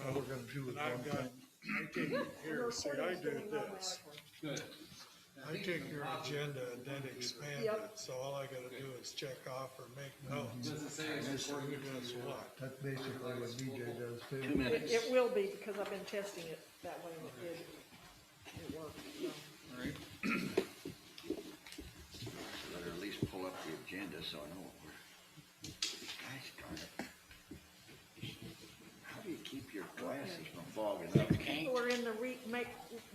all we're gonna do is And I've one got, thing. I take, here, see, I do this. Good. I take your agenda and then expand it, Yep. so all I gotta do is check off or make notes. Does it say And it's this who according does to what. That's basically what BJ does too. 2 minutes. It will be, because I've been testing it that way, and it worked, so. All right. Better at least pull up the agenda so I know what we're. Gosh darn it. How do you keep your glasses from fogging up? People are in the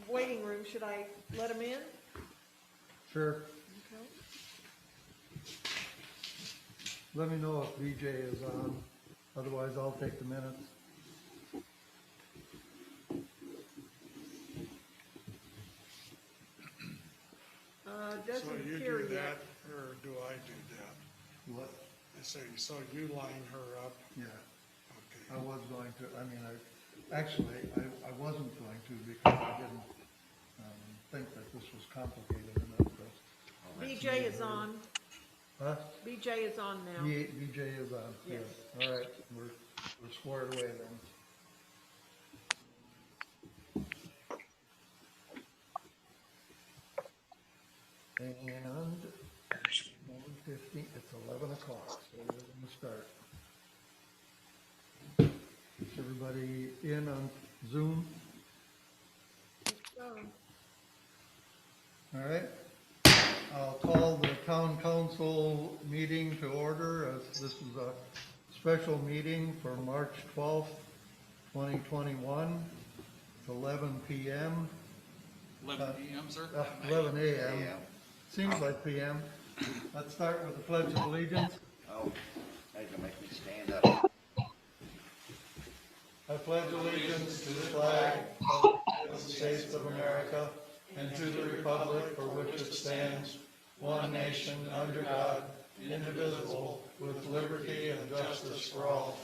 waiting room, should I let them in? Sure, Okay. let me know if BJ is on, otherwise I'll take the minutes. So Doesn't you appear do yet. that, or do I do that? What? I say, so you line her up, Yeah, I okay. was going to, I wasn't going to because I didn't, think that this was complicated enough for us. BJ is on, Huh? BJ is on now. BJ is on, Yes. yes, all right, we're squared away then. And 1:15, it's 11 o'clock, so we're gonna start. Is everybody in on Zoom? So, All right. I'll call the town council meeting to order, as this is a special meeting for March 12th, 2021. It's 11 PM, 11 p.m., sir? 11 AM. Yeah. Seems like PM. Let's start with the Pledge of Allegiance. Oh, they're gonna make me stand up. I pledge allegiance to the flag of the United States of America and to the republic for which it stands, one nation, under God, indivisible, with liberty and justice for all.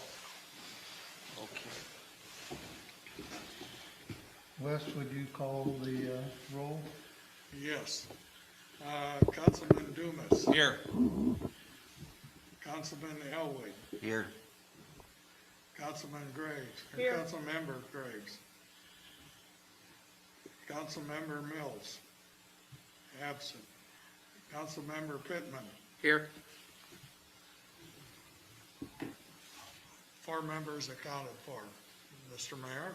Wes, would you call the roll? Yes. Councilman Dumas, Here. Councilman Elway, Here. Councilman Graves, or Here. Councilmember Graves. Councilmember Mills, absent. Councilmember Pittman, Here. 4 members accounted for. Mr. Mayor?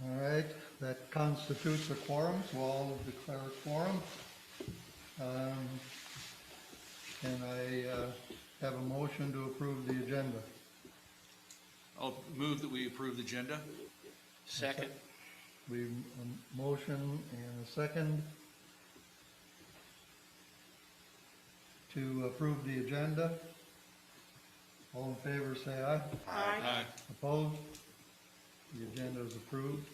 All right, that constitutes a quorum, so I'll declare a quorum. Can I have a motion to approve the agenda? I'll move that we approve the agenda. Second. We, a motion and a second to approve the agenda. All in favor, say aye. Aye. Opposed? The agenda is approved.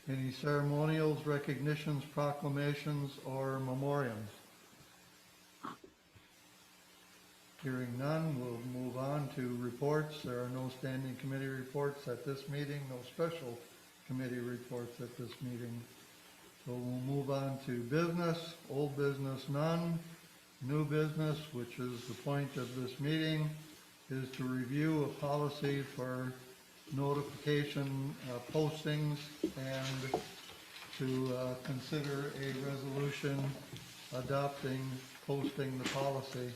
Any ceremonials, recognitions, proclamations, or memoriams? Hearing none, we'll move on to reports. There are no standing committee reports at this meeting, no special committee reports at this meeting. So we'll move on to business, old business none, new business, which is the point of this meeting, is to review a policy for notification postings and to consider a resolution adopting, posting the policy.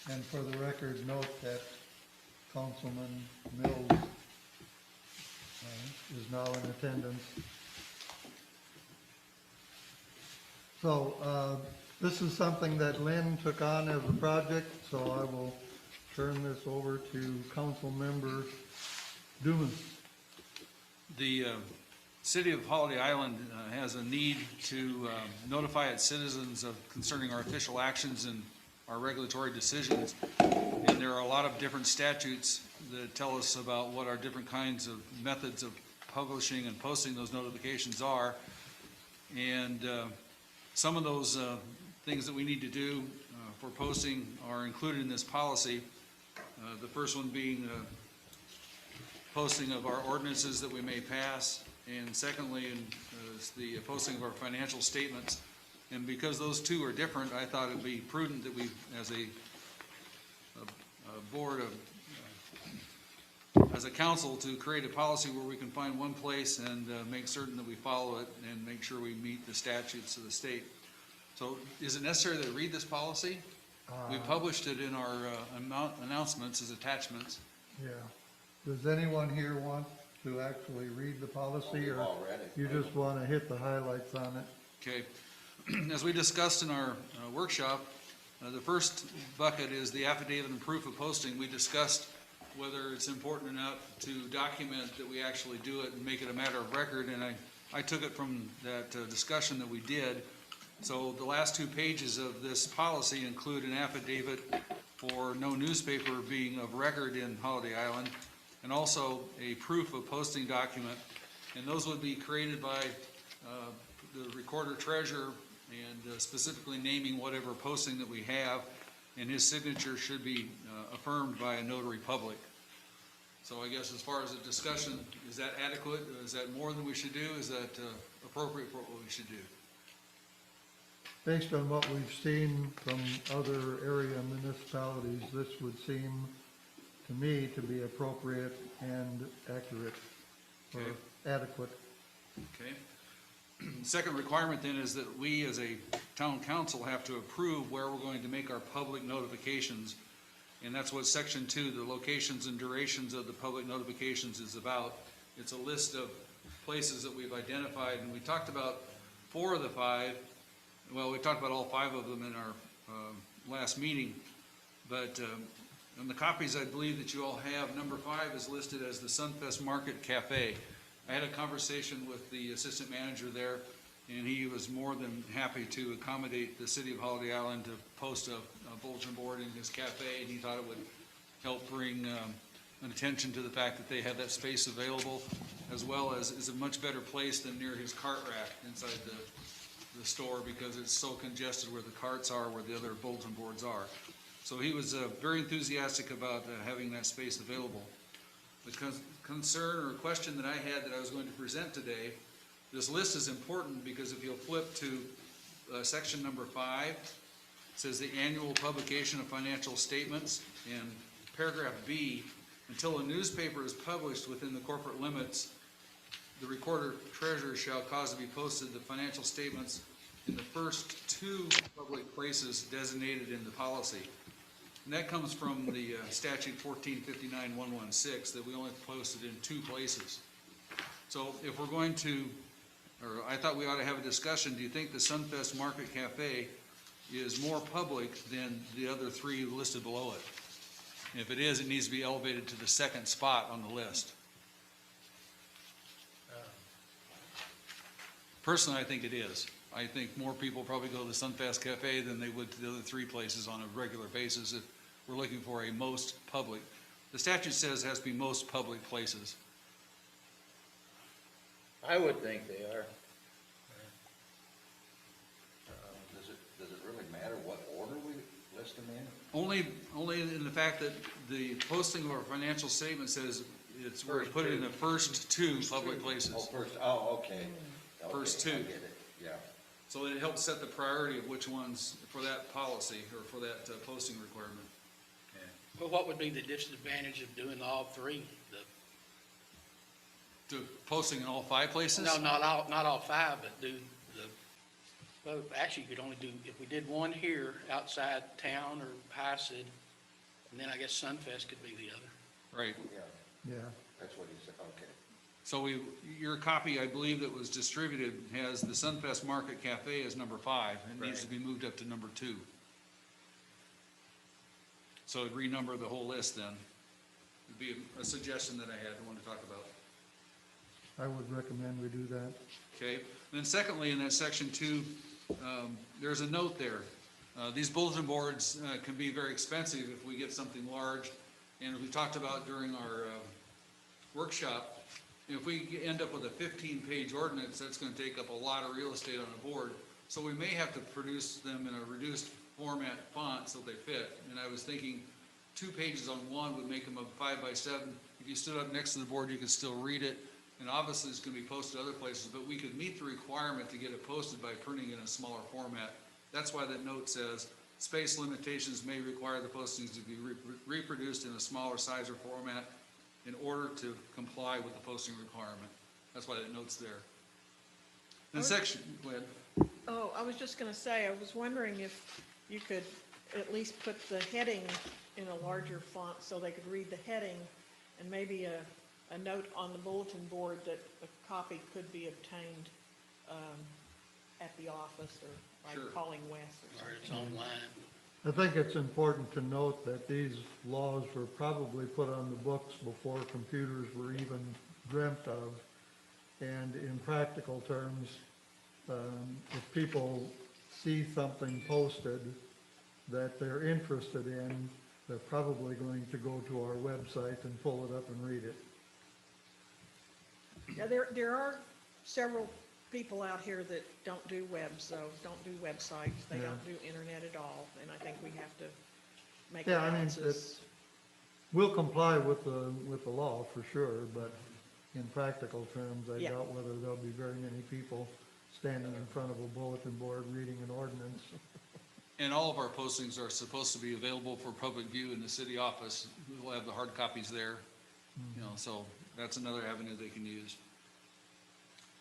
And for the record, note that Councilman Mills is now in attendance. So this is something that Lynn took on as a project, so I will turn this over to Councilmember Dumas. The city of Holiday Island has a need to notify its citizens of concerning our official actions and our regulatory decisions. And there are a lot of different statutes that tell us about what our different kinds of methods of publishing and posting those notifications are. And some of those things that we need to do for posting are included in this policy. The first one being posting of our ordinances that we may pass, and secondly, is the posting of our financial statements. And because those two are different, I thought it'd be prudent that we, as a board of as a council to create a policy where we can find one place and make certain that we follow it and make sure we meet the statutes of the state. So is it necessary to read this policy? We published it in our announcements as attachments. Yeah. Does anyone here want to actually read the policy, or all read it. you just want to hit the highlights on it? Okay. As we discussed in our workshop, the first bucket is the affidavit and proof of posting. We discussed whether it's important enough to document that we actually do it and make it a matter of record, and I took it from that discussion that we did. So the last 2 pages of this policy include an affidavit for no newspaper being of record in Holiday Island, and also a proof of posting document. And those would be created by the recorder treasurer and specifically naming whatever posting that we have, and his signature should be affirmed by a notary public. So I guess as far as the discussion, is that adequate? Is that more than we should do? Is that appropriate for what we should do? Based on what we've seen from other area municipalities, this would seem to me to be appropriate and accurate or Okay. adequate. Okay. Second requirement then is that we as a town council have to approve where we're going to make our public notifications. And that's what section 2, the locations and durations of the public notifications, is about. It's a list of places that we've identified, and we talked about 4 of the 5. Well, we talked about all 5 of them in our last meeting, but on the copies I believe that you all have, number 5 is listed as the Sunfest Market Cafe. I had a conversation with the assistant manager there, and he was more than happy to accommodate the city of Holiday Island to post a bulletin board in his cafe, and he thought it would help bring an attention to the fact that they have that space available, as well as is a much better place than near his cart rack inside the store, because it's so congested where the carts are, where the other bulletin boards are. So he was very enthusiastic about having that space available. The concern or question that I had that I was going to present today, this list is important because if you'll flip to section number 5, it says the annual publication of financial statements, and paragraph B, until a newspaper is published within the corporate limits, the recorder treasurer shall cause to be posted the financial statements in the first 2 public places designated in the policy. And that comes from the statute 1459-116, that we only posted in 2 places. So if we're going to, or I thought we ought to have a discussion, do you think the Sunfest Market Cafe is more public than the other 3 listed below it? And if it is, it needs to be elevated to the 2nd spot on the list. Personally, I think it is. I think more people probably go to the Sunfest Cafe than they would to the other 3 places on a regular basis if we're looking for a most public. The statute says it has to be most public places. I would think they are. Does it really matter what order we list them in? Only in the fact that the posting of our financial statement says it's, we're put it in the first 2 public places. Okay. First Okay, I 2. get it, yeah. So it helps set the priority of which ones for that policy or for that posting requirement. Well, what would be the disadvantage of doing all 3? To posting in all 5 places? No, not all 5, but do well, actually, you could only do, if we did one here outside town or Hysid, and then I guess Sunfest could be the other. Right. Yeah. That's what he said, okay. So your copy, I believe, that was distributed has the Sunfest Market Cafe as number 5. It needs to be moved up to number 2. So it'd renumber the whole list then. It'd be a suggestion that I had, I wanted to talk about. I would recommend we do that. Okay, and then secondly, in that section 2, there's a note there. These bulletin boards can be very expensive if we get something large, and as we talked about during our workshop, if we end up with a 15-page ordinance, that's going to take up a lot of real estate on a board. So we may have to produce them in a reduced format font so they fit. And I was thinking 2 pages on one would make them a 5x7. If you stood up next to the board, you could still read it. And obviously it's going to be posted other places, but we could meet the requirement to get it posted by printing in a smaller format. That's why that note says space limitations may require the postings to be reproduced in a smaller size or format. in order to comply with the posting requirement. That's why it notes there. Then section, go ahead. Oh, I was just gonna say, I was wondering if you could at least put the heading in a larger font so they could read the heading, and maybe a note on the bulletin board that a copy could be obtained, at the office, or Sure. by calling Wes or Or something. it's online. I think it's important to note that these laws were probably put on the books before computers were even dreamt of. And in practical terms, if people see something posted that they're interested in, they're probably going to go to our website and pull it up and read it. Yeah, there are several people out here that don't do webs, though, don't do websites, they Yeah. don't do internet at all, and I think we have to make Yeah, I mean, allowances. We'll comply with the law for sure, but in practical terms, I Yeah. doubt whether there'll be very many people standing in front of a bulletin board reading an ordinance. And all of our postings are supposed to be available for public view in the city office. We'll have the hard copies there, so that's another avenue they can use.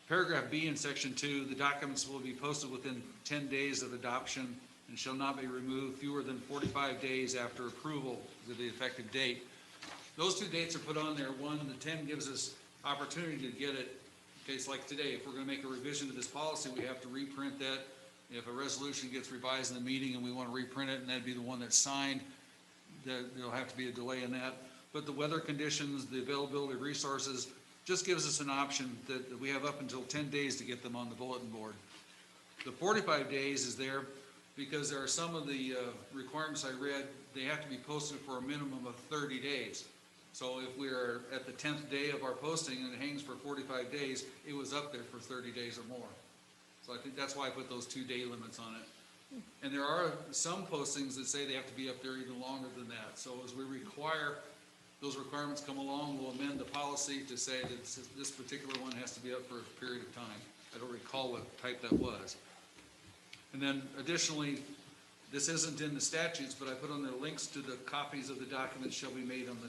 Paragraph B in section 2, the documents will be posted within 10 days of adoption and shall not be removed fewer than 45 days after approval of the effective date. Those two dates are put on there. One, the 10 gives us opportunity to get it. Okay, it's like today, if we're gonna make a revision to this policy, we have to reprint that. If a resolution gets revised in the meeting and we wanna reprint it, and that'd be the one that's signed, there'll have to be a delay in that. But the weather conditions, the availability of resources, just gives us an option that we have up until 10 days to get them on the bulletin board. The 45 days is there because there are some of the requirements I read, they have to be posted for a minimum of 30 days. So if we're at the 10th day of our posting and it hangs for 45 days, it was up there for 30 days or more. So I think that's why I put those 2-day limits on it. And there are some postings that say they have to be up there even longer than that. So as we require, those requirements come along, we'll amend the policy to say that this particular one has to be up for a period of time. I don't recall what type that was. And then additionally, this isn't in the statutes, but I put on there links to the copies of the documents shall be made on the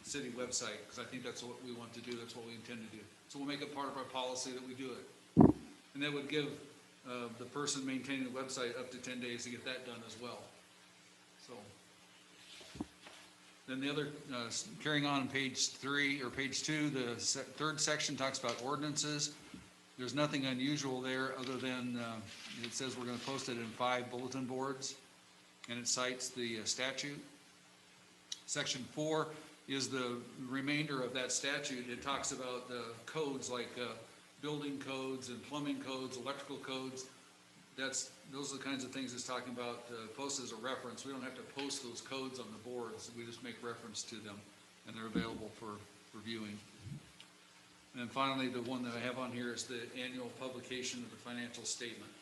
city website, because I think that's what we want to do, that's what we intend to do. So we'll make it part of our policy that we do it. And that would give the person maintaining the website up to 10 days to get that done as well. So. Then the other, carrying on page 3 or page 2, the third section talks about ordinances. There's nothing unusual there other than it says we're going to post it in 5 bulletin boards, and it cites the statute. Section 4 is the remainder of that statute. It talks about the codes like building codes and plumbing codes, electrical codes. Those are the kinds of things it's talking about, post as a reference. We don't have to post those codes on the boards. We just make reference to them, and they're available for viewing. And then finally, the one that I have on here is the annual publication of the financial statement.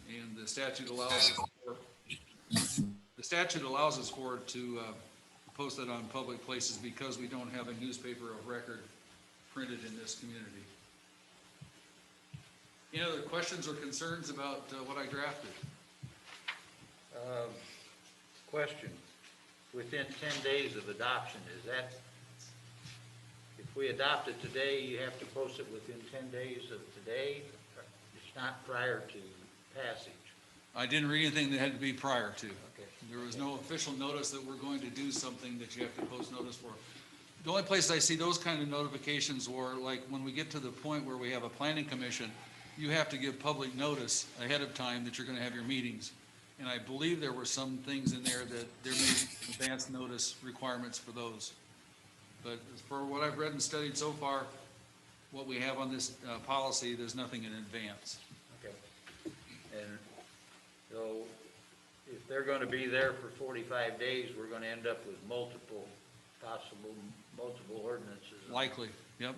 And the statute allows us for it to post it on public places because we don't have a newspaper of record printed in this community. Any other questions or concerns about what I drafted? Question, within 10 days of adoption, is that, if we adopt it today, you have to post it within 10 days of today? It's not prior to passage? I didn't read anything that had to be prior to. Okay. There was no official notice that we're going to do something that you have to post notice for. The only places I see those kind of notifications were like when we get to the point where we have a planning commission, you have to give public notice ahead of time that you're gonna have your meetings. And I believe there were some things in there that there may be advance notice requirements for those. But for what I've read and studied so far, what we have on this policy, there's nothing in advance. Okay. And so, if they're gonna be there for 45 days, we're gonna end up with multiple ordinances. Likely, yep.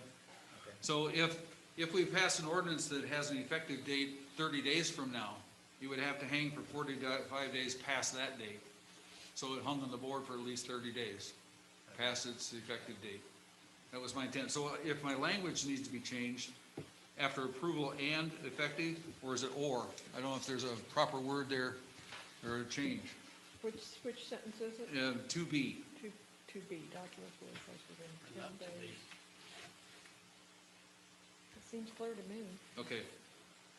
Okay. So if we pass an ordinance that has an effective date 30 days from now, it would have to hang for 45 days past that date. So it hung on the board for at least 30 days, past its effective date. That was my intent. So if my language needs to be changed, after approval and effective, or is it or? I don't know if there's a proper word there or a change. Which sentence is it? 2B. To be, documents will be posted within and 10 not to be. days. It seems clear to me. Okay.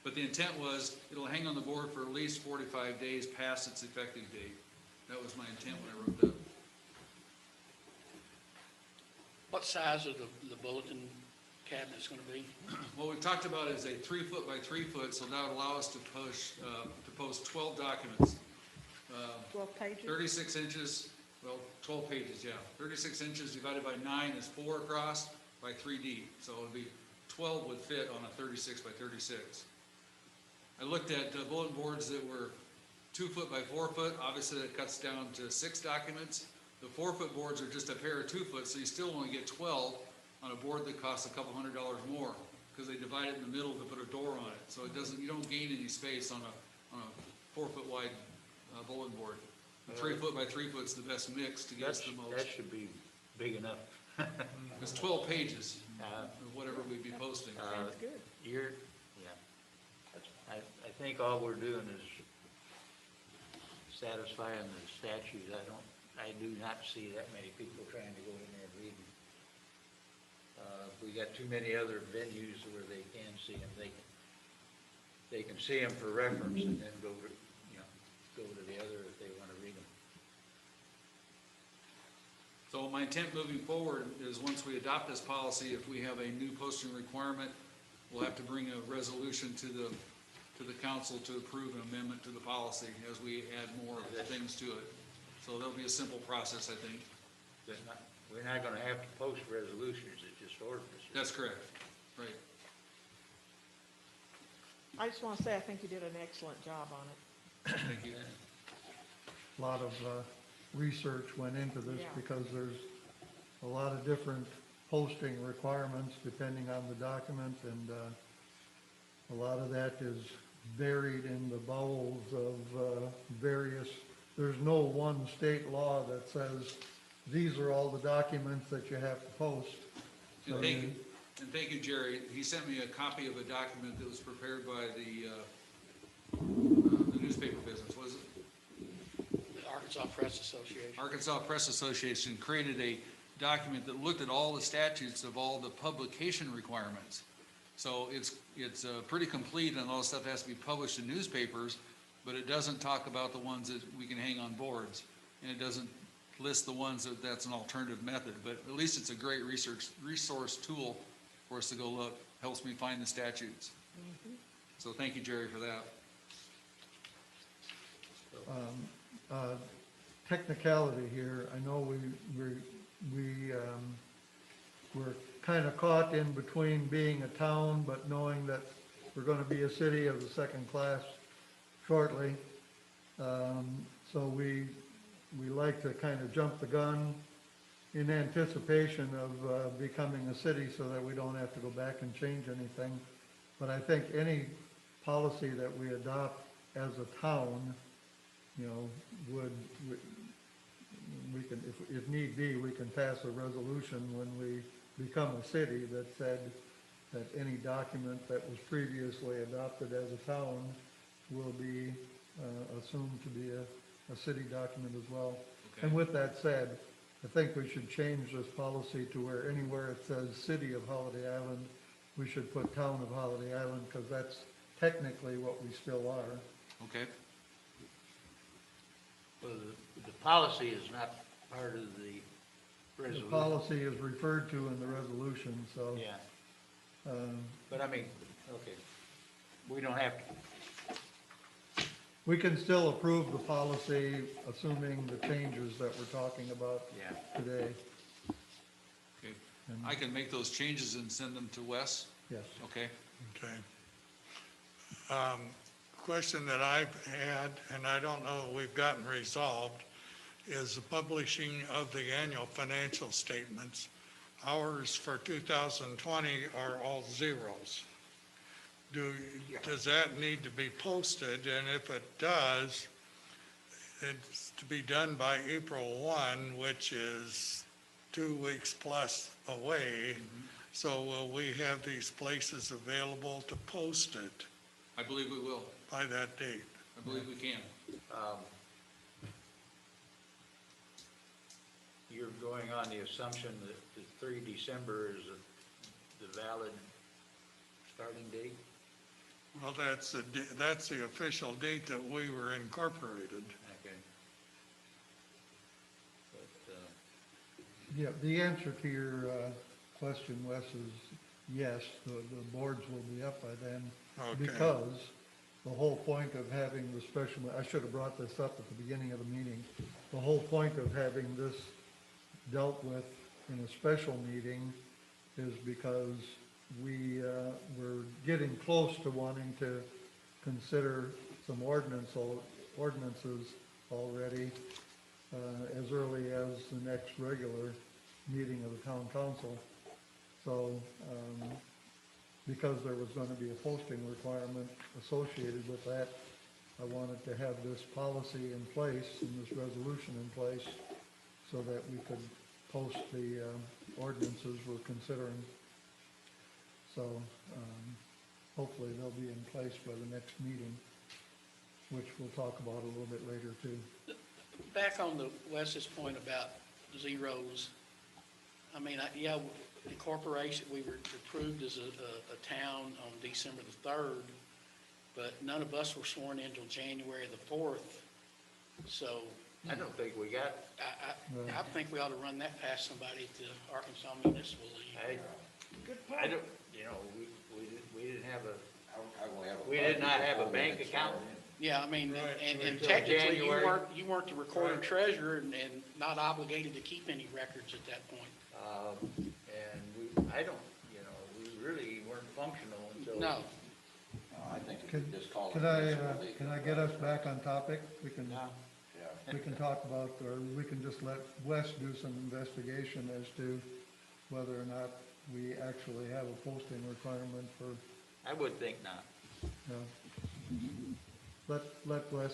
But the intent was, it'll hang on the board for at least 45 days past its effective date. That was my intent when I wrote that. What size are the bulletin cabinets gonna be? What we've talked about is a 3 foot by 3 foot, so that would allow us to post 12 documents. 12 pages? 36 inches, well, 12 pages, yeah. 36 inches divided by 9 is 4 across by 3 deep. So it would be 12 would fit on a 36 by 36. I looked at bulletin boards that were 2 foot by 4 foot. Obviously, that cuts down to 6 documents. The 4 foot boards are just a pair of 2 foot, so you still only get 12 on a board that costs a couple $100 more because they divide it in the middle to put a door on it. So it doesn't, you don't gain any space on a 4 foot wide bulletin board. The 3 foot by 3 foot is the best mix to get us the That most. should be big enough. It's 12 pages Uh, of whatever we'd be posting. Sounds good. You're, yeah. I think all we're doing is satisfying the statute. I do not see that many people trying to go in there and read them. We got too many other venues where they can see them. They can see them for reference and then go to the other if they want to read them. So my intent moving forward is once we adopt this policy, if we have a new posting requirement, we'll have to bring a resolution to the council to approve an amendment to the policy as we add more things to it. So there'll be a simple process, I think. We're not going to have to post resolutions, it's just ordinances. That's correct, right. I just want to say, I think you did an excellent job on it. Thank you. A lot of research went into this Yeah. because there's a lot of different posting requirements depending on the document, and a lot of that is buried in the bowels of various, there's no one state law that says these are all the documents that you have to post. And thank you, Jerry. He sent me a copy of a document that was prepared by the newspaper business, was it? The Arkansas Press Association. Arkansas Press Association created a document that looked at all the statutes of all the publication requirements. So it's pretty complete, and all the stuff has to be published in newspapers, but it doesn't talk about the ones that we can hang on boards, and it doesn't list the ones that's an alternative method. But at least it's a great resource tool for us to go look. Helps me find the statutes. So thank you, Jerry, for that. Technicality here, I know we're kind of caught in between being a town, but knowing that we're going to be a city of the second class shortly. So we like to kind of jump the gun in anticipation of becoming a city so that we don't have to go back and change anything. But I think any policy that we adopt as a town, you know, we can, if need be, we can pass a resolution when we become a city that said that any document that was previously adopted as a town will be assumed to be a city document as well. Okay. And with that said, I think we should change this policy to where anywhere it says City of Holiday Island, we should put Town of Holiday Island, because that's technically what we still are. Okay? Well, the policy is not part of the The resolution. policy is referred to in the resolution, so. Yeah, um, but I mean, okay, we don't have to, We can still approve the policy, assuming the changes that we're talking about yeah. today. Okay. I can make those changes and send them to Wes? Yes. Okay? Okay. Question that I've had, and I don't know if we've gotten resolved, is the publishing of the annual financial statements. Ours for 2020 are all zeros. Does that need to be posted? And if it does, it's to be done by April 1, which is 2 weeks plus away. So will we have these places available to post it I believe we will. by that date? I believe we can. you're going on the assumption that the 3 December is the valid starting date? Well, that's the official date that we were incorporated. Okay. But, Yeah, the answer to your question, Wes, is yes, the boards will be up by then. Okay. Because the whole point of having the special, I should have brought this up at the beginning of the meeting. The whole point of having this dealt with in a special meeting is because we're getting close to wanting to consider some ordinances already, as early as the next regular meeting of the town council. So, because there was gonna be a posting requirement associated with that, I wanted to have this policy in place and this resolution in place so that we could post the ordinances we're considering. So, hopefully they'll be in place by the next meeting, which we'll talk about a little bit later too. Back on the Wes's point about zeros, I mean, yeah, incorporation, we were approved as a town on December the 3rd, but none of us were sworn in until January the 4th. So I don't think we got, I think we ought to run that past somebody at the Arkansas Municipal League. I don't, you know, we didn't have we did not have a bank account. Yeah, I mean, Right. and Until technically, January. you weren't the recorder Right. treasurer and not obligated to keep any records at that point. And I don't, you know, we really weren't functional until. No, I think we Could could just call it. could I get us back on topic? We can, Yeah. we can talk about, or we can just let Wes do some investigation as to whether or not we actually have a posting requirement for, I would think not. you know, let Wes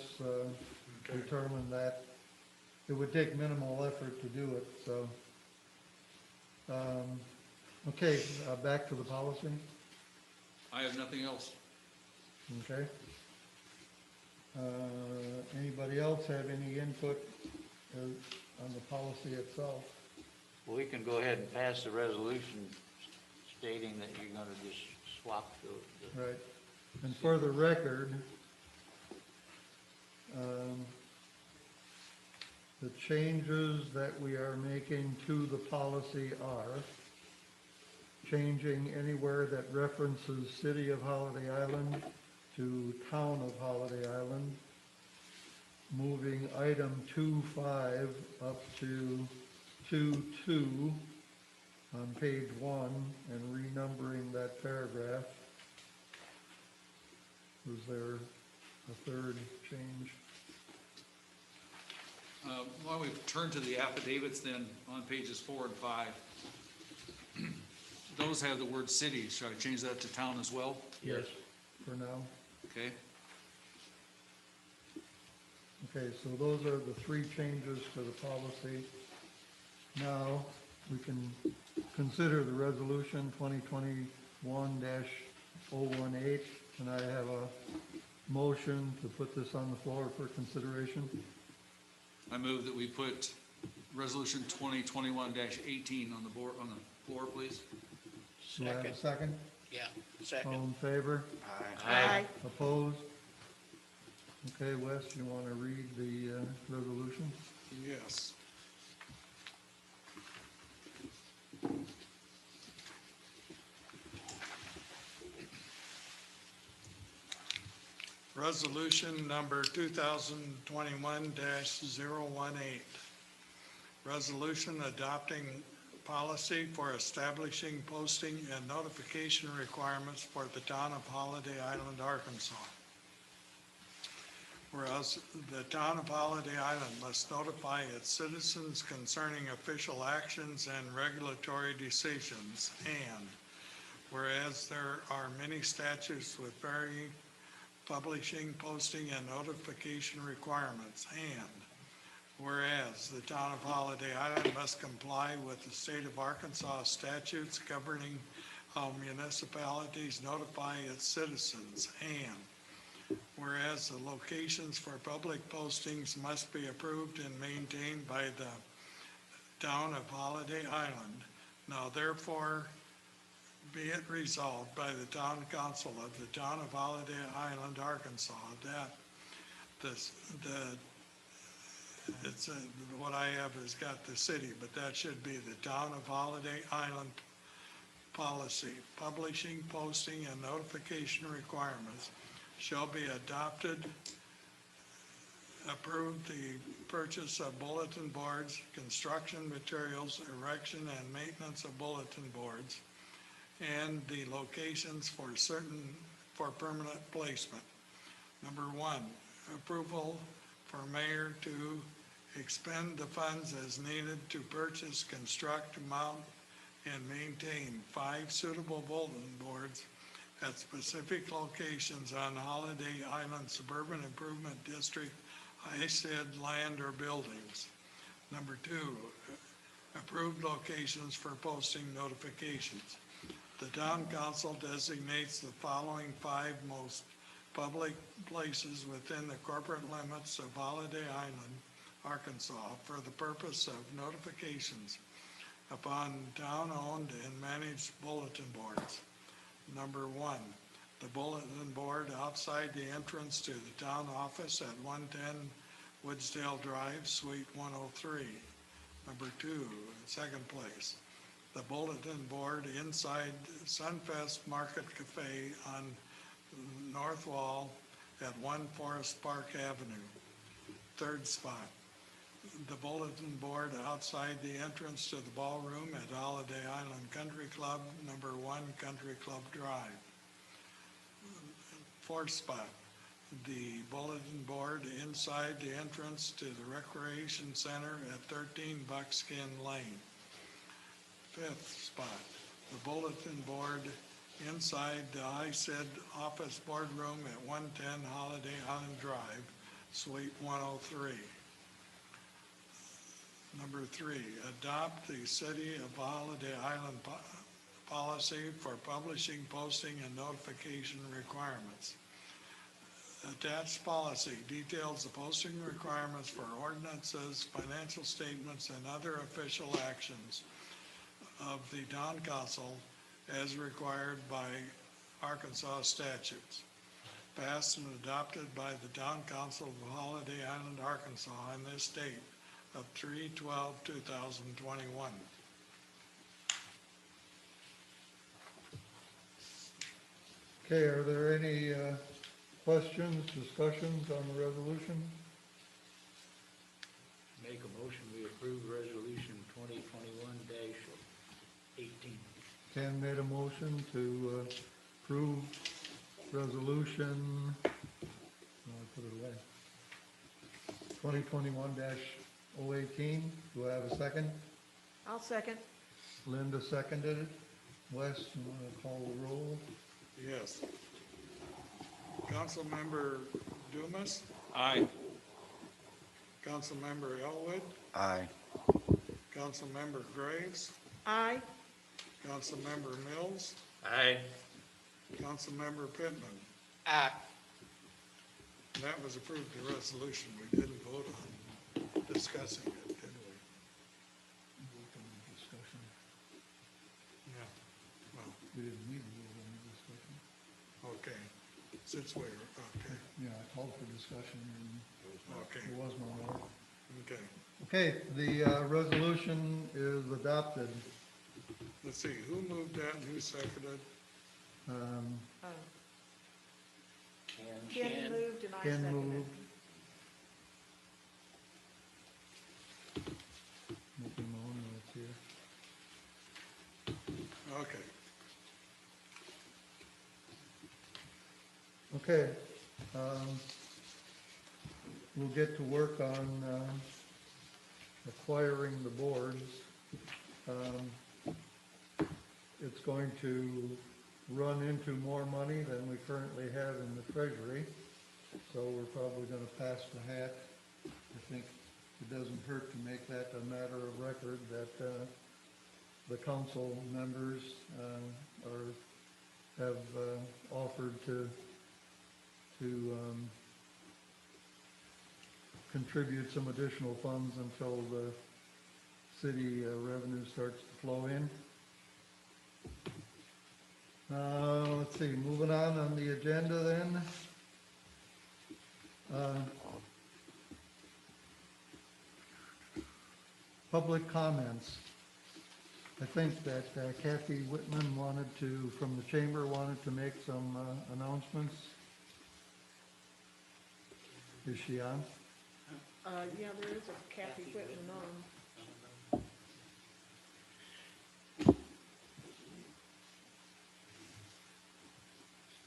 determine that. It would take minimal effort to do it, so. Okay, back to the policy, I have nothing else. okay? Anybody else have any input on the policy itself? Well, we can go ahead and pass the resolution stating that you're gonna just swap the Right, and for the record, the changes that we are making to the policy are changing anywhere that references City of Holiday Island to Town of Holiday Island, moving item 2.5 up to 2.2 on page 1 and renumbering that paragraph. Was there a third change? Why don't we turn to the affidavits then on pages 4 and 5? Those have the word city. Should I change that to town as well? Yes. For now? Okay. Okay, so those are the three changes to the policy. Now, we can consider the resolution 2021-018. Can I have a motion to put this on the floor for consideration? I move that we put resolution 2021-18 on the board, on the floor, please. Do I have a second, second? yeah, All second. in favor? Aye. Opposed? Okay, Wes, you want to read the resolution? Yes. Resolution number 2021-018. Resolution adopting policy for establishing posting and notification requirements for the town of Holiday Island, Arkansas. Whereas the town of Holiday Island must notify its citizens concerning official actions and regulatory decisions, and whereas there are many statutes with varying publishing, posting, and notification requirements, and whereas the town of Holiday Island must comply with the state of Arkansas statutes governing how municipalities notify its citizens, and whereas the locations for public postings must be approved and maintained by the town of Holiday Island. Now therefore, be it resolved by the town council of the town of Holiday Island, Arkansas, that what I have has got the city, but that should be the town of Holiday Island policy. Publishing, posting, and notification requirements shall be adopted. Approve the purchase of bulletin boards, construction materials, erection and maintenance of bulletin boards, and the locations for permanent placement. Number 1, approval for mayor to expend the funds as needed to purchase, construct, mount, and maintain 5 suitable bulletin boards at specific locations on Holiday Island Suburban Improvement District, HISD land or buildings. Number 2, approved locations for posting notifications. The town council designates the following 5 most public places within the corporate limits of Holiday Island, Arkansas, for the purpose of notifications upon town-owned and managed bulletin boards. Number 1, the bulletin board outside the entrance to the town office at 110 Woodsdale Drive, Suite 103. Number 2, second place, the bulletin board inside Sunfest Market Cafe on North Wall at 1 Forest Park Avenue. Third spot, the bulletin board outside the entrance to the ballroom at Holiday Island Country Club, number 1 Country Club Drive. Fourth spot, the bulletin board inside the entrance to the Recreation Center at 13 Buckskin Lane. Fifth spot, the bulletin board inside the HISD office boardroom at 110 Holiday Island Drive, Suite 103. Number 3, adopt the City of Holiday Island policy for publishing, posting, and notification requirements. Attached policy details the posting requirements for ordinances, financial statements, and other official actions of the town council as required by Arkansas statutes, passed and adopted by the town council of Holiday Island, Arkansas, in this date of 3/12/2021. Okay, are there any questions, discussions on the resolution? Make a motion, we approve resolution 2021-18. Ken made a motion to approve resolution, I'll put it away, 2021-018. Do I have a second? I'll second. Linda seconded it. Wes, you want to call the roll? Yes. Councilmember Dumas, Aye. Councilmember Elwood, Aye. Councilmember Graves, Aye. Councilmember Mills, Aye. Councilmember Pittman. Aye. That was approved, the resolution. We didn't vote on discussing it, did we? Discussion. Yeah. Well, We didn't need to move on the discussion. okay. Since we're, okay, Yeah, I called for discussion and okay, there was no more. okay. Okay, the resolution is adopted. Let's see, who moved that and who seconded? Oh, Ken. Ken moved and I Ken seconded. moved. Making my own notes here. Okay. Okay, we'll get to work on acquiring the boards. It's going to run into more money than we currently have in the treasury, so we're probably gonna pass the hat. I think it doesn't hurt to make that a matter of record that the council members have offered to contribute some additional funds until the city revenue starts to flow in. Let's see, moving on the agenda then. Public comments. I think that Kathy Whitman from the chamber, wanted to make some announcements. Is she on? Yeah, there is a Kathy Whitman on.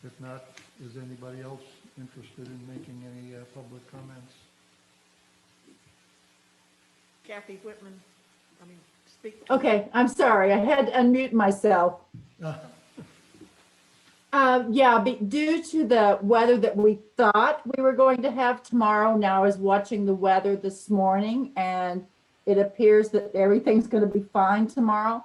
If not, is anybody else interested in making any public comments? Kathy Whitman, speak. Okay, I'm sorry, I had to unmute myself. Yeah, due to the weather that we thought we were going to have tomorrow, now I was watching the weather this morning and it appears that everything's going to be fine tomorrow.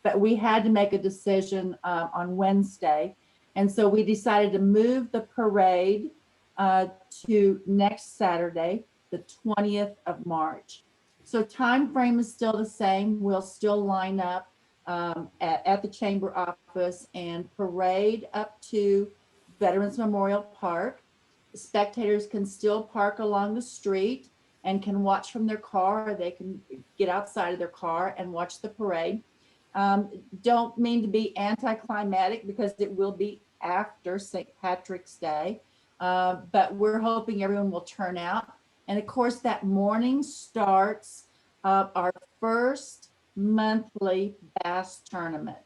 But we had to make a decision on Wednesday. And so we decided to move the parade to next Saturday, the 20th of March. So time frame is still the same. We'll still line up at the chamber office and parade up to Veterans Memorial Park. Spectators can still park along the street and can watch from their car, or they can get outside of their car and watch the parade. Don't mean to be anticlimactic because it will be after St. Patrick's Day, but we're hoping everyone will turn out. And of course, that morning starts our first monthly bass tournament.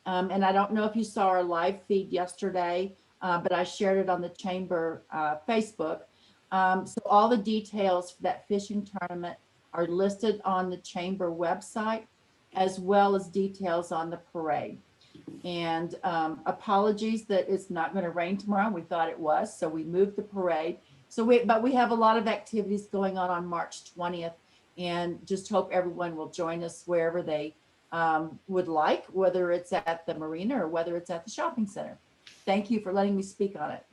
And I don't know if you saw our live feed yesterday, but I shared it on the chamber Facebook. So all the details for that fishing tournament are listed on the chamber website, as well as details on the parade. And apologies that it's not going to rain tomorrow. We thought it was, so we moved the parade. But we have a lot of activities going on March 20th, and just hope everyone will join us wherever they would like, whether it's at the marina or whether it's at the shopping center. Thank you for letting me speak on it.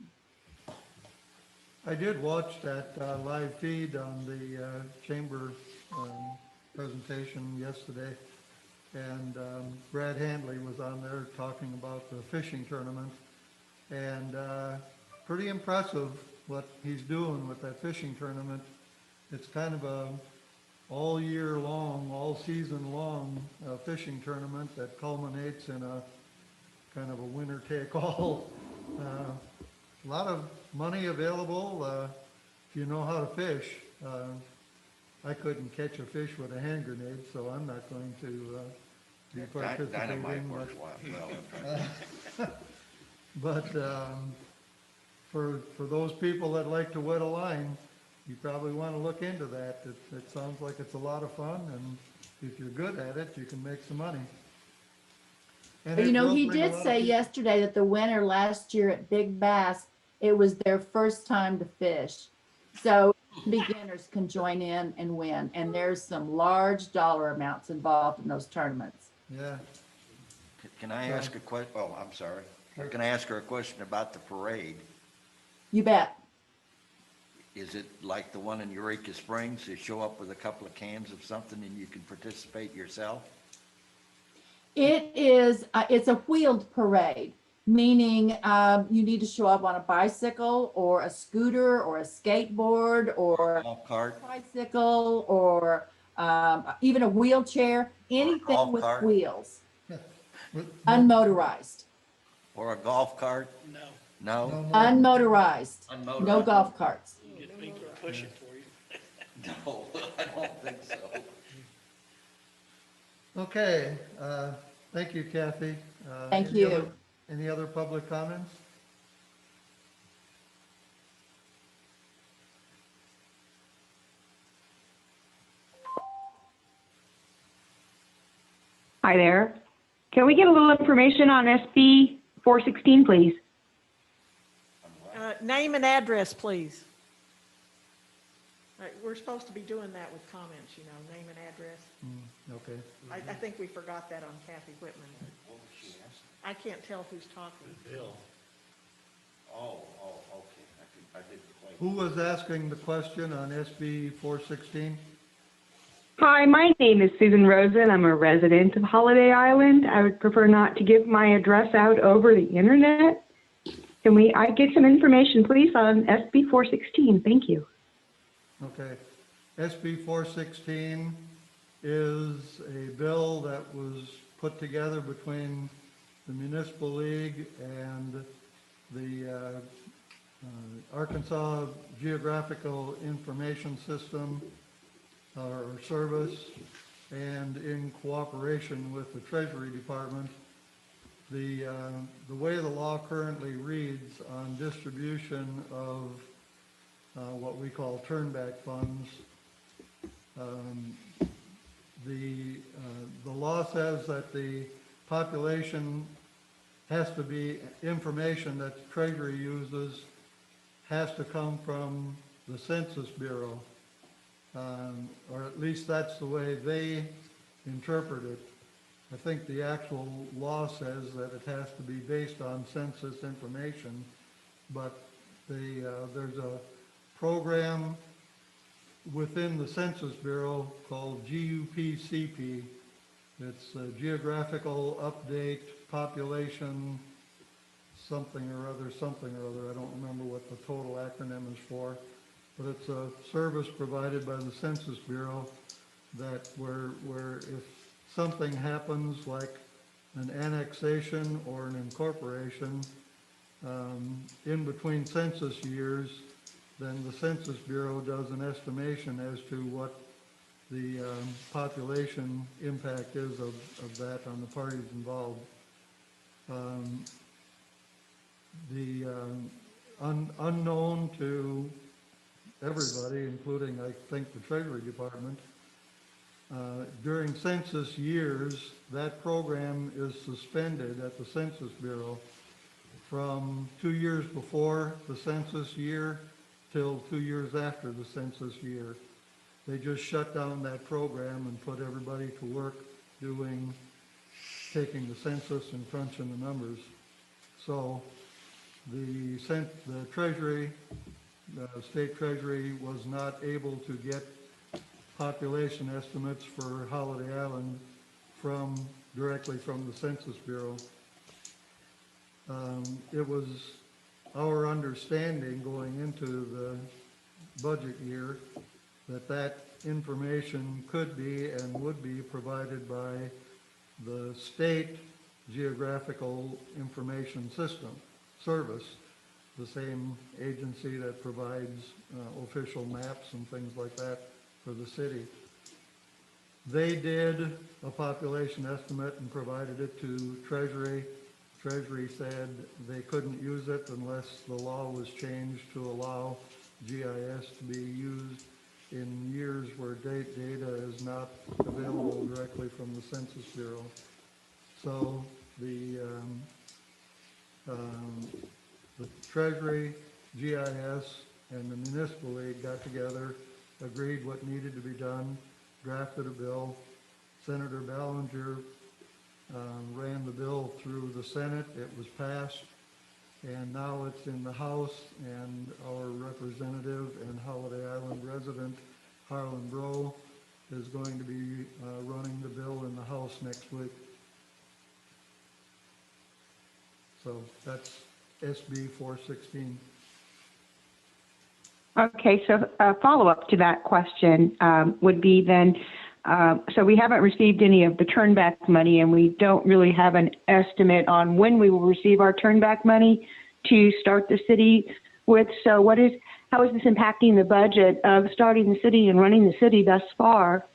I did watch that live feed on the chamber presentation yesterday, and Brad Handley was on there talking about the fishing tournament, and pretty impressive what he's doing with that fishing tournament. It's kind of a all year long, all season long fishing tournament that culminates in a kind of a winner take all. A lot of money available if you know how to fish. I couldn't catch a fish with a hand grenade, so I'm not going to be participating. Dynamite works well. But for those people that like to wet a line, you probably want to look into that. It sounds like it's a lot of fun, and if you're good at it, you can make some money. And But, it will he bring a did lot of say people- yesterday that the winner last year at Big Bass, it was their first time to fish. So beginners can join in and win. And there's some large dollar amounts involved in those tournaments. Yeah, Can I ask a oh, I'm sorry. Can I ask her a question about the parade? You bet. Is it like the one in Eureka Springs? You show up with a couple of cans of something and you can participate yourself? It is, it's a wheeled parade, meaning you need to show up on a bicycle or a scooter or a skateboard or Golf cart? tricycle or even a wheelchair, anything golf with cart. wheels, With- unmotorized, Or a golf cart? No, No? no more- unmotorized, no Unmotorized? golf carts. you get people to push it for you. No, I don't think so. Okay, thank you, Kathy. Thank Any you. Any other public comments? Hi there. Can we get a little information on SB 416, please? Name and address, please. All right, we're supposed to be doing that with comments, name and address. Okay, I think we forgot that on Kathy Whitman. I can't tell who's talking. Bill. Oh, okay. I didn't quite. who was asking the question on SB 416? Hi, my name is Susan Rosen. I'm a resident of Holiday Island. I would prefer not to give my address out over the internet. Can I get some information, please, on SB 416? Thank you. Okay. SB 416 is a bill that was put together between the Municipal League and the Arkansas Geographical Information System or Service, and in cooperation with the Treasury Department. The way the law currently reads on distribution of what we call turnback funds, the law says that the population has to be, information that the Treasury uses has to come from the Census Bureau, or at least that's the way they interpret it. I think the actual law says that it has to be based on census information, but there's a program within the Census Bureau called GUPCP. It's a Geographical Update Population something or other. I don't remember what the total acronym is for, but it's a service provided by the Census Bureau that where if something happens like an annexation or an incorporation in between census years, then the Census Bureau does an estimation as to what the population impact is of that on the parties involved. Unknown to everybody, including I think the Treasury Department, during census years, that program is suspended at the Census Bureau from 2 years before the census year till 2 years after the census year. They just shut down that program and put everybody to work taking the census and crunching the numbers. So the Treasury, the State Treasury was not able to get population estimates for Holiday Island directly from the Census Bureau. It was our understanding going into the budget year that information could be and would be provided by the State Geographical Information System Service, the same agency that provides official maps and things like that for the city. They did a population estimate and provided it to Treasury. Treasury said they couldn't use it unless the law was changed to allow GIS to be used in years where data is not available directly from the Census Bureau. So the Treasury, GIS, and the Municipal League got together, agreed what needed to be done, drafted a bill. Senator Ballinger ran the bill through the Senate. It was passed, and now it's in the House, and our representative and Holiday Island resident, Harlan Breaux, is going to be running the bill in the House next week. So that's SB 416. Okay, so a follow-up to that question would be then, so we haven't received any of the turnback money, and we don't really have an estimate on when we will receive our turnback money to start the city with. So how is this impacting the budget of starting the city and running the city thus far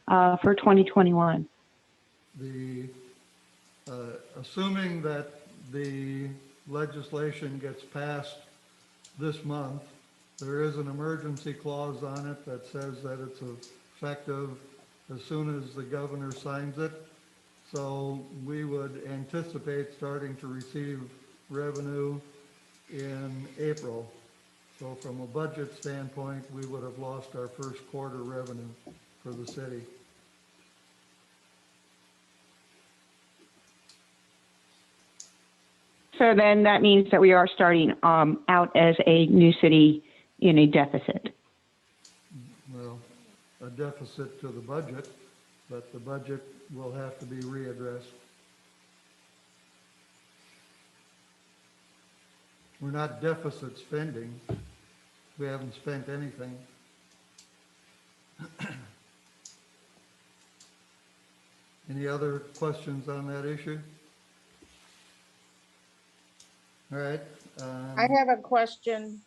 for 2021? Assuming that the legislation gets passed this month, there is an emergency clause on it that says that it's effective as soon as the governor signs it. So we would anticipate starting to receive revenue in April. So from a budget standpoint, we would have lost our first quarter revenue for the city. So then that means that we are starting out as a new city in a deficit. Well, a deficit to the budget, but the budget will have to be readdressed. We're not deficit spending. We haven't spent anything. Any other questions on that issue? All right. I have a question.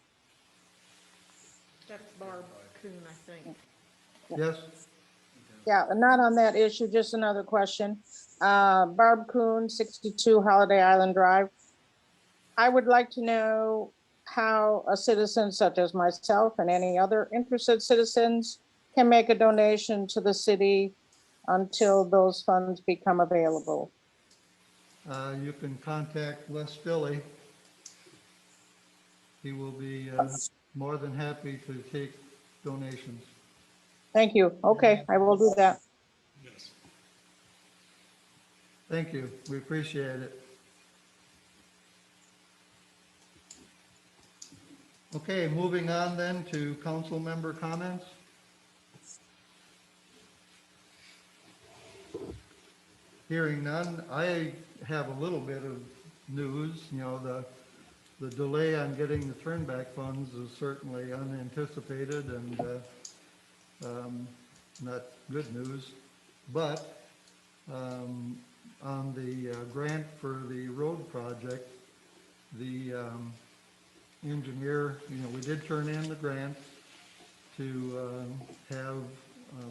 That's Barb Kuhn, I think. Yes, Yeah, not on that issue, just another question. Barb Kuhn, 62 Holiday Island Drive. I would like to know how a citizen such as myself and any other interested citizens can make a donation to the city until those funds become available. you can contact Les Stilley. He will be more than happy to take donations. Thank you. Okay, I will do that. Yes. Thank you. We appreciate it. Okay, moving on then to council member comments. Hearing none, I have a little bit of news. You know, the delay on getting the turnback funds is certainly unanticipated and not good news. But on the grant for the road project, the engineer, you know, we did turn in the grant to have,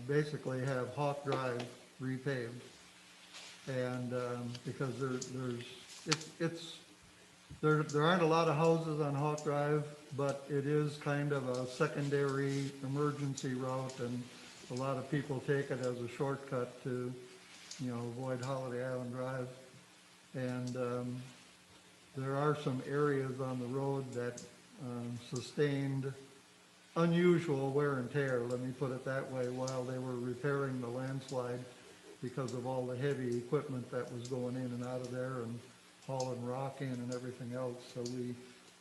basically have Hawk Drive repaved. And because there aren't a lot of houses on Hawk Drive, but it is kind of a secondary emergency route, and a lot of people take it as a shortcut to, you know, avoid Holiday Island Drive. And there are some areas on the road that sustained unusual wear and tear, let me put it that way, while they were repairing the landslide because of all the heavy equipment that was going in and out of there and hauling rock in and everything else. So we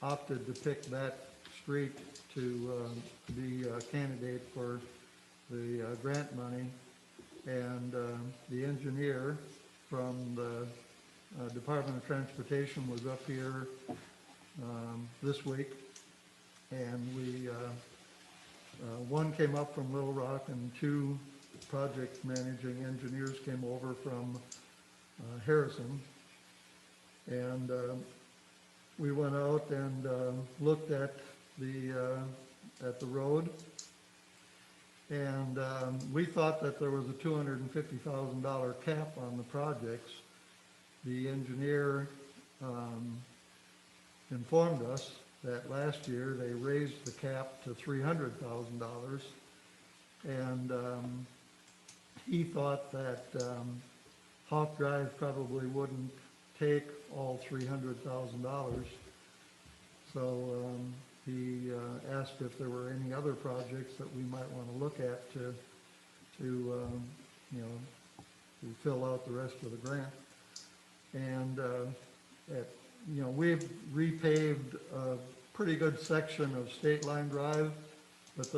opted to pick that street to be a candidate for the grant money. And the engineer from the Department of Transportation was up here this week, and we one came up from Little Rock, and two project managing engineers came over from Harrison. And we went out and looked at the road, and we thought that there was a $250,000 cap on the projects. The engineer informed us that last year they raised the cap to $300,000, and he thought that Hawk Drive probably wouldn't take all $300,000. So he asked if there were any other projects that we might want to look at to you know, to fill out the rest of the grant. And you know, we've repaved a pretty good section of State Line Drive, but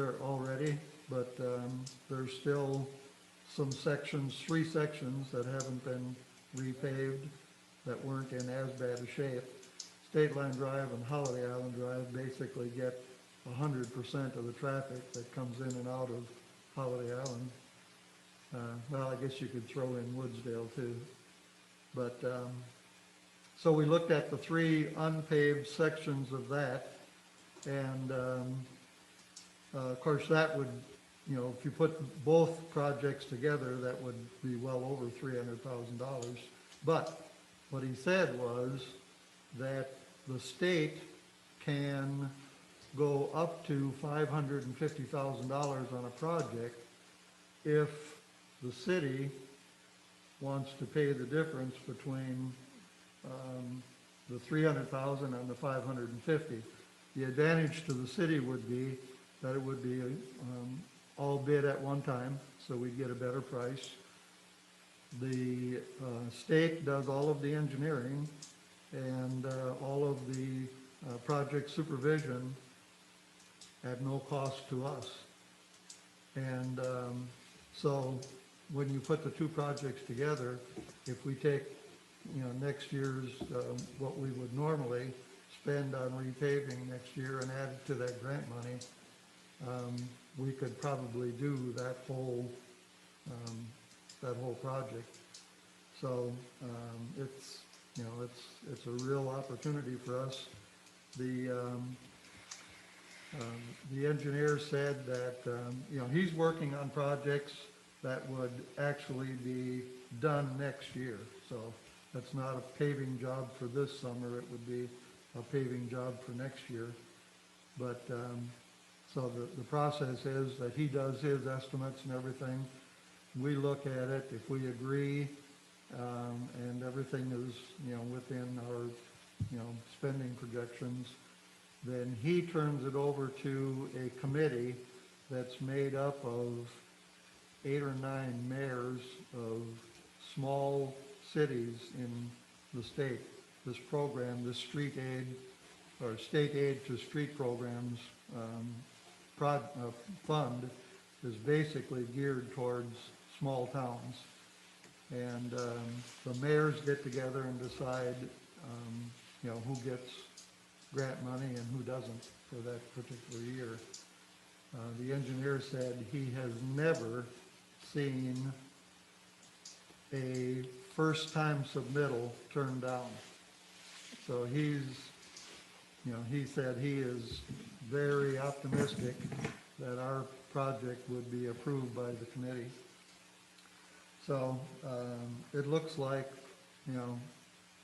there's still some sections, 3 sections that haven't been repaved that weren't in as bad a shape. State Line Drive and Holiday Island Drive basically get 100% of the traffic that comes in and out of Holiday Island. Well, I guess you could throw in Woodsdale too. But so we looked at the 3 unpaved sections of that, and of course that would, you know, if you put both projects together, that would be well over $300,000. But what he said was that the state can go up to $550,000 on a project if the city wants to pay the difference between the $300,000 and the $550,000. The advantage to the city would be that it would be all bid at one time, so we'd get a better price. The state does all of the engineering and all of the project supervision at no cost to us. And so when you put the two projects together, if we take, next year's, what we would normally spend on repaving next year and add it to that grant money, we could probably do that whole project. So it's, it's a real opportunity for us. The engineer said that, he's working on projects that would actually be done next year. So that's not a paving job for this summer, it would be a paving job for next year. But, so the process is that he does his estimates and everything. We look at it, if we agree, and everything is, within our, spending projections, then he turns it over to a committee that's made up of 8 or 9 mayors of small cities in the state. This program, this street aid, or state aid to street programs fund is basically geared towards small towns. And the mayors get together and decide, who gets grant money and who doesn't for that particular year. The engineer said he has never seen a first-time submittal turned down. So he said he is very optimistic that our project would be approved by the committee. So it looks like,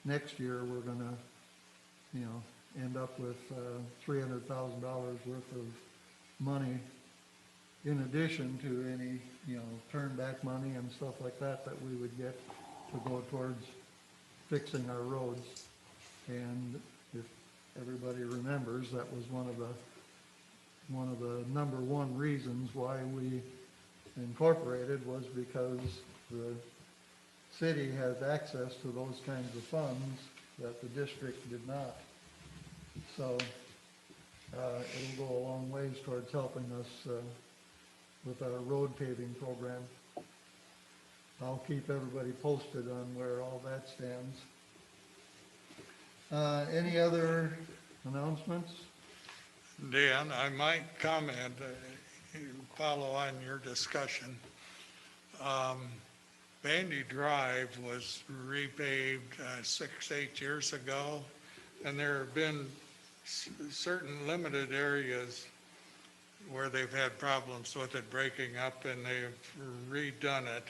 next year we're gonna, end up with $300,000 worth of money in addition to any, turn back money and stuff like that that we would get to go towards fixing our roads. And if everybody remembers, that was one of the number one reasons why we incorporated, was because the city has access to those kinds of funds that the district did not. So it'll go a long ways towards helping us with our road paving program. I'll keep everybody posted on where all that stands. Any other announcements? Dan, I might comment, follow on your discussion. Bandy Drive was repaved 6-8 years ago, and there have been certain limited areas where they've had problems with it breaking up, and they've redone it.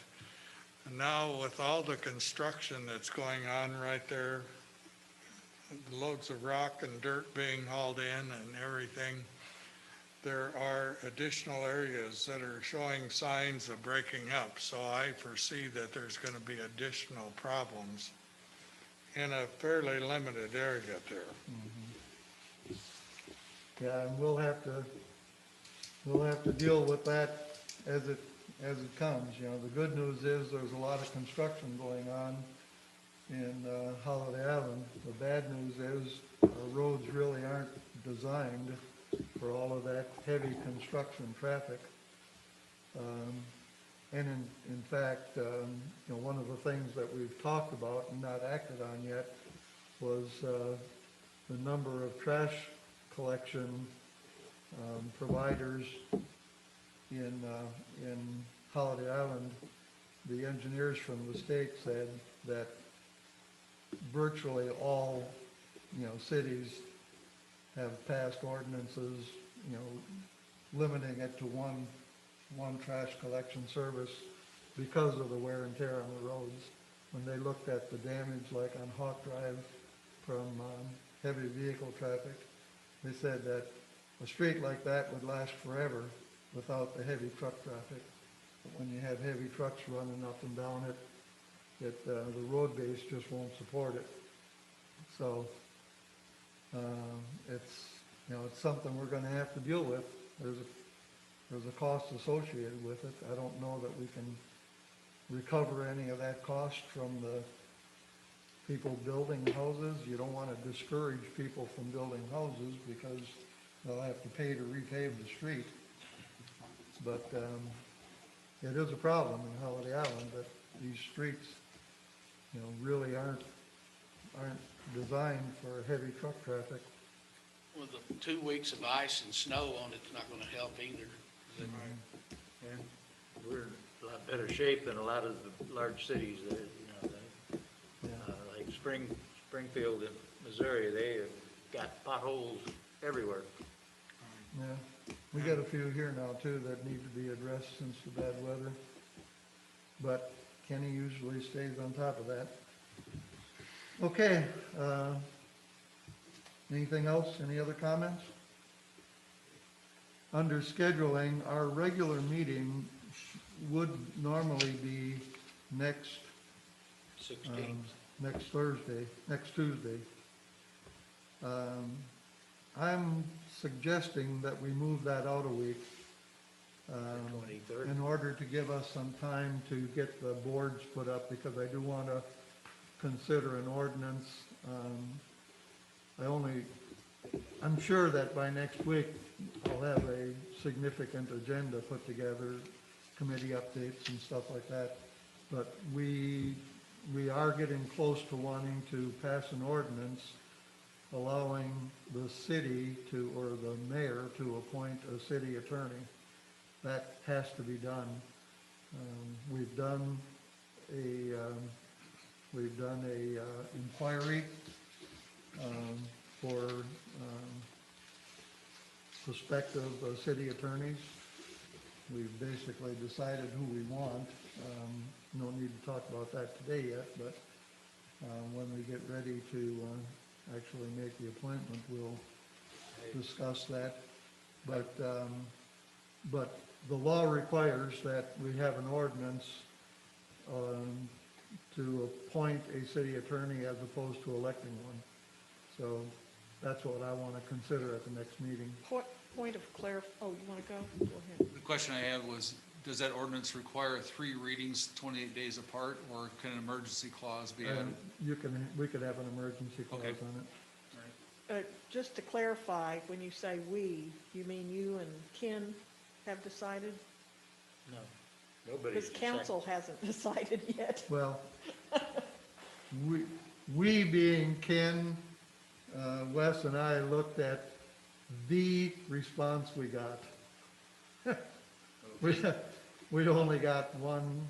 And now with all the construction that's going on right there, loads of rock and dirt being hauled in and everything, there are additional areas that are showing signs of breaking up. So I foresee that there's going to be additional problems in a fairly limited area there. Yeah, and we'll have to deal with that as it comes. The good news is there's a lot of construction going on in Holiday Island. The bad news is our roads really aren't designed for all of that heavy construction traffic. And in fact, one of the things that we've talked about and not acted on yet was the number of trash collection providers in Holiday Island. The engineers from the state said that virtually all, cities have passed ordinances, limiting it to one trash collection service because of the wear and tear on the roads. When they looked at the damage, like on Hawk Drive from heavy vehicle traffic, they said that a street like that would last forever without the heavy truck traffic. But when you have heavy trucks running up and down it, the road base just won't support it. So it's something we're going to have to deal with. There's a cost associated with it. I don't know that we can recover any of that cost from the people building houses. You don't want to discourage people from building houses because they'll have to pay to repave the street. But it is a problem in Holiday Island that these streets, you know, really aren't designed for heavy truck traffic. With the 2 weeks of ice and snow on it's not gonna help either. And we're in a lot better shape than a lot of the large cities that, like Springfield in Missouri, they have got potholes everywhere. Yeah, we got a few here now too that need to be addressed since the bad weather. But Kenny usually stays on top of that. Okay, anything else? Any other comments? Under scheduling, our regular meeting would normally be next 16th. next Thursday, next Tuesday. I'm suggesting that we move that out a week. The 23rd. In order to give us some time to get the boards put up, because I do want to consider an ordinance. I'm sure that by next week, I'll have a significant agenda put together, committee updates and stuff like that. But we are getting close to wanting to pass an ordinance allowing the city to, or the mayor to appoint a city attorney. That has to be done. We've done a inquiry for prospective city attorneys. We've basically decided who we want. No need to talk about that today yet, but when we get ready to actually make the appointment, we'll discuss that. But the law requires that we have an ordinance to appoint a city attorney as opposed to electing one. So that's what I want to consider at the next meeting. Point of oh, you want to go? Go ahead. The question I had was, does that ordinance require 3 readings 28 days apart, or can an emergency clause be added? We could have an emergency clause Okay. on it. Just to clarify, when you say we, you mean you and Ken have decided? No, nobody's Because decided. council hasn't decided yet. Well, we being Ken, Wes and I looked at the response we got. We only got one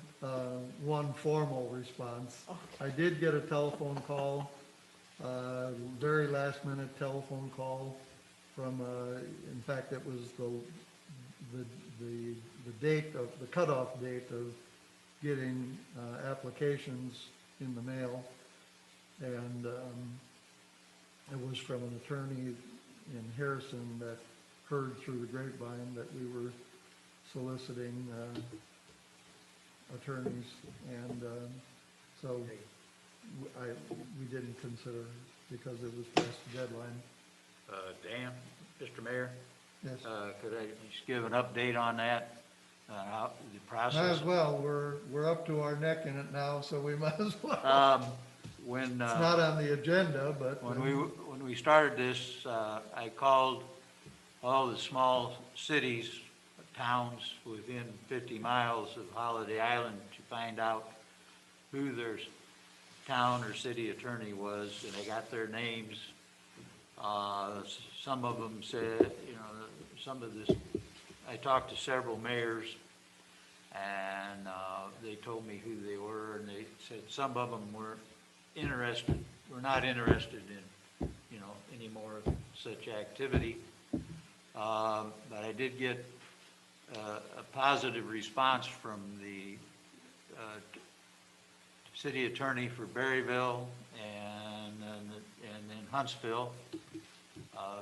formal response. I did get a telephone call, very last minute telephone call from, in fact, it was the date of, the cutoff date of getting applications in the mail. And it was from an attorney in Harrison that heard through the grapevine that we were soliciting attorneys. And so we didn't consider, because it was past the deadline. Dan, Mr. Mayor, Yes. could I just give an update on that? How the Might process? as well, we're up to our neck in it now, so we might as well. When, It's not on the agenda, but. when we started this, I called all the small cities, towns within 50 miles of Holiday Island to find out who their town or city attorney was, and I got their names. Some of them said, some of this, I talked to several mayors, and they told me who they were, and they said some of them were not interested in, any more of such activity. But I did get a positive response from the city attorney for Berryville and then Huntsville.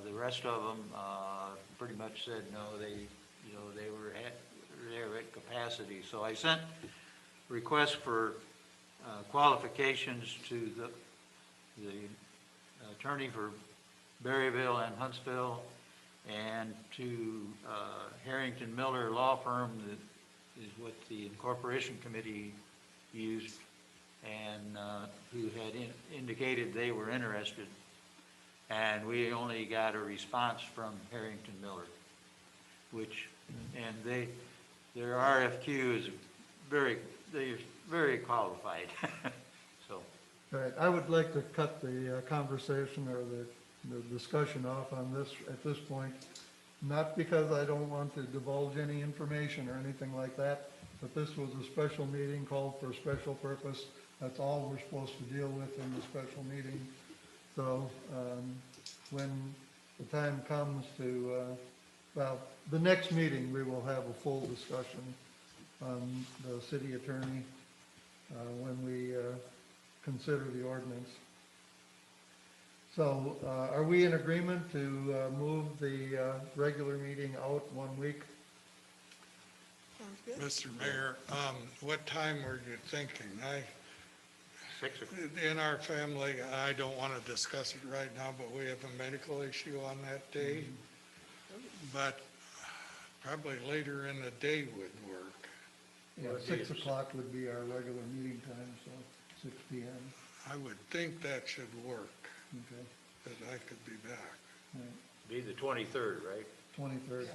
The rest of them pretty much said no, they were at capacity. So I sent requests for qualifications to the attorney for Berryville and Huntsville, and to Harrington Miller Law Firm, that is what the Incorporation Committee used, and who had indicated they were interested. And we only got a response from Harrington Miller, and Their RFQ is they're very qualified, so. All right, I would like to cut the conversation or the discussion off on this at this point. Not because I don't want to divulge any information or anything like that, but this was a special meeting called for a special purpose. That's all we're supposed to deal with in the special meeting. So, when the time comes to, well, the next meeting, we will have a full discussion on the city attorney, when we, consider the ordinance. So, are we in agreement to, move the, regular meeting out 1 week? Sounds good. Mr. Mayor, what time were you thinking? 6 o'clock. In our family, I don't want to discuss it right now, but we have a medical issue on that day. But probably later in the day would work. Yeah, 6 o'clock would be our regular meeting time, so 6 PM. I would think that should work, Okay, that I could be back. all right, Be the 23rd, right? 23rd.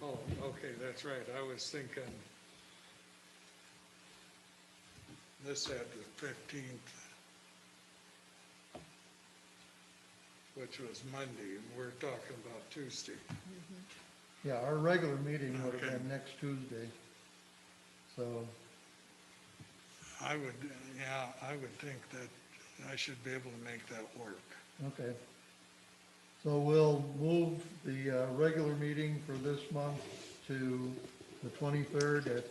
Oh, okay, that's right. I was thinking this had the 15th, which was Monday, and we're talking about Tuesday. Yeah, our regular meeting would have Okay. been next Tuesday. So, I would, yeah, I would think that I should be able to make that work. okay. So we'll move the regular meeting for this month to the 23rd at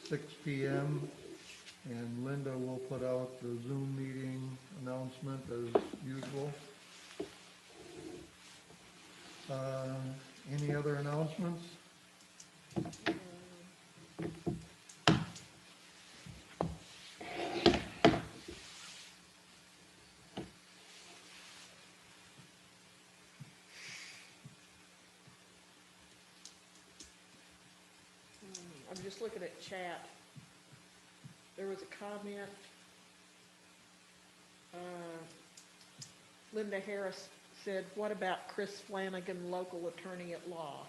6 PM. And Linda will put out the Zoom meeting announcement as usual. Any other announcements? I'm just looking at chat. There was a comment. Linda Harris said, what about Chris Flanagan, local attorney at law?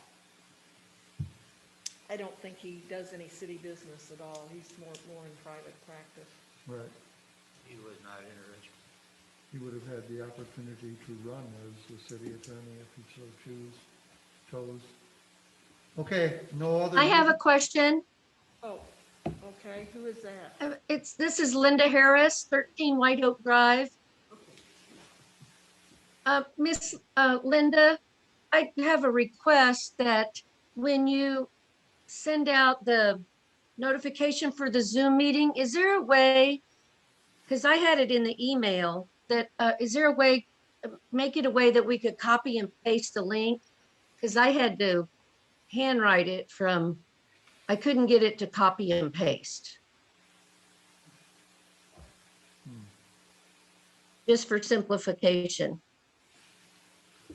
I don't think he does any city business at all. He's more in private practice. Right. He was not interested. He would have had the opportunity to run as the city attorney if he so chose. Okay, no other. I have a question. Oh, okay, who is that? This is Linda Harris, 13 White Oak Drive. Miss Linda, I have a request that when you send out the notification for the Zoom meeting, is there a way, because I had it in the email, that, is there a way, make it a way that we could copy and paste the link? Because I had to handwrite it from, I couldn't get it to copy and paste. Just for simplification.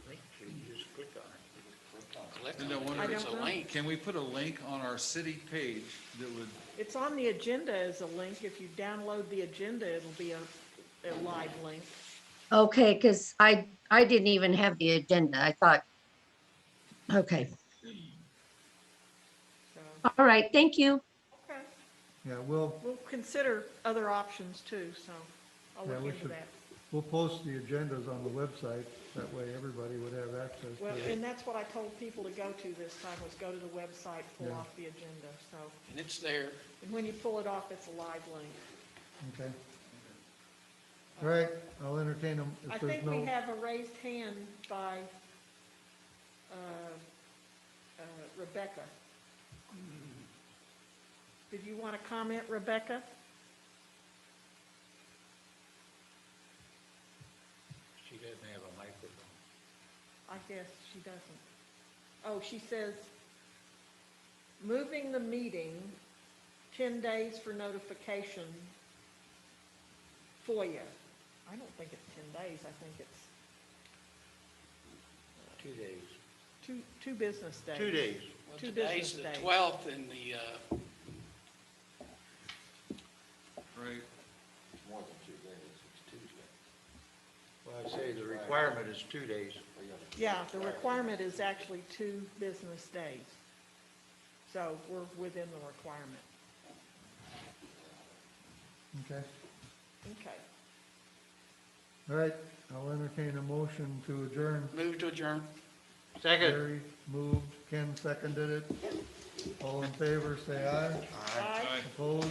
Link, you just click on it. Click And I on it. wonder I It's don't a know. link. Can we put a link on our city page that would, It's on the agenda as a link. If you download the agenda, it'll be a live link. Okay, because I didn't even have the agenda. I thought, okay, So, all right, thank you. okay, Yeah, we'll consider other options too, so I'll Yeah, look we into should- that. we'll post the agendas on the website. That way everybody would have access Well, to it. and that's what I told people to go to this time, was go to the website, pull Yeah. off the agenda, so. And it's there. And when you pull it off, it's a live link. Okay. All right, I'll entertain them. I If there's think we no, have a raised hand by Rebecca. Did you want to comment, Rebecca? She doesn't have a microphone. I guess she doesn't. Oh, she says, moving the meeting 10 days for notification FOIA. I don't think it's 10 days, I think it's 2 days. two business days. 2 days. Well, Two today's business the days. 12th and the, right? Well, I say the requirement is 2 days. Yeah, the requirement is actually 2 business days. So we're within the requirement. Okay. Okay. All right, I'll entertain a motion to adjourn. Move to adjourn. Second. Gary moved, Ken seconded it. All in favor, say aye. Aye. Opposed?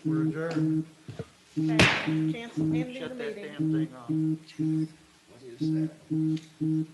We're adjourned. Okay, cancel, ending the Shut that meeting. damn thing off. What is that?